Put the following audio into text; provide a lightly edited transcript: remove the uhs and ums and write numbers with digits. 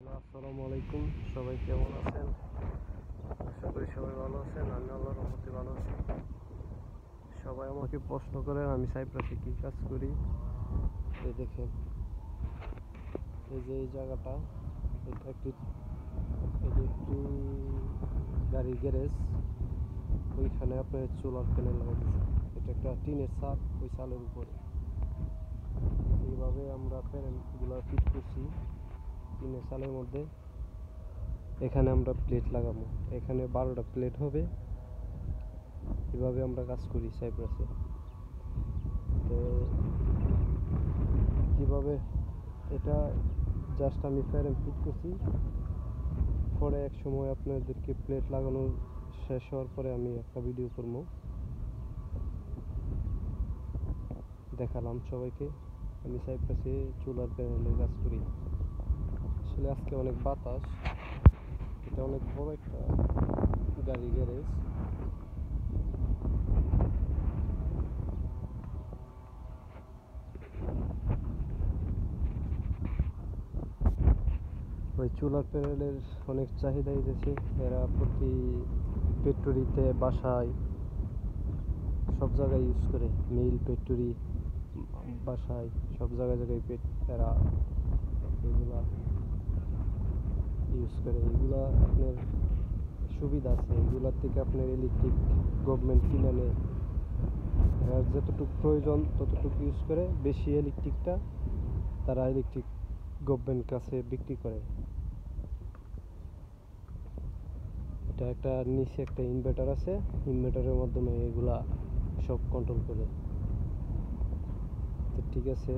আসসালামু আলাইকুম, সবাই কেমন আছেন? আশা করি সবাই ভালো আছেন। আমি আল্লাহর রহমতে ভালো আছি। সবাই আমাকে প্রশ্ন করেন আমি সাইপ্রাসে কী কাজ করি। এই দেখেন, এই যে এই জায়গাটা, এটা একটি গাড়ির গ্যারেজ। ওইখানে আপনার সোলার প্যানেল লাগাইতেছে। এটা একটা টিনের ছাদ, ওই চালের উপরে এইভাবে আমরা প্যানেলগুলো ফিট করছি টিনের চালের মধ্যে। এখানে আমরা প্লেট লাগাবো, এখানে 12টা প্লেট হবে। এভাবে আমরা কাজ করি সাইপ্রাসে। তো কীভাবে এটা জাস্ট আমি ফ্রেম ফিট করছি, পরে এক সময় আপনাদেরকে প্লেট লাগানো শেষ হওয়ার পরে আমি একটা ভিডিও করবো, দেখালাম সবাইকে আমি সাইপ্রাসে চুলার প্যানেলের কাজ করি। আসলে আজকে অনেক বাতাস, এটা অনেক বড় একটা গাড়ি গ্যারেজ। ওই চুলার প্যানেলের অনেক চাহিদা দিতেছে। এরা প্রতি ফ্যাক্টরিতে, বাসায়, সব জায়গায় ইউজ করে। মিল, ফ্যাক্টরি, বাসায়, সব জায়গায় এরা এগুলা ইউজ করে। এগুলা আপনার সুবিধা আছে, এগুলার থেকে আপনার ইলেকট্রিক গভর্নমেন্ট কিনে নেয়। এরা যতটুকু প্রয়োজন ততটুকু ইউজ করে, বেশি ইলেকট্রিকটা তারা ইলেকট্রিক গভর্নমেন্ট কাছে বিক্রি করে। এটা একটা নিচে একটা ইনভার্টার আছে, ইনভার্টারের মাধ্যমে এগুলা সব কন্ট্রোল করে। তো ঠিক আছে।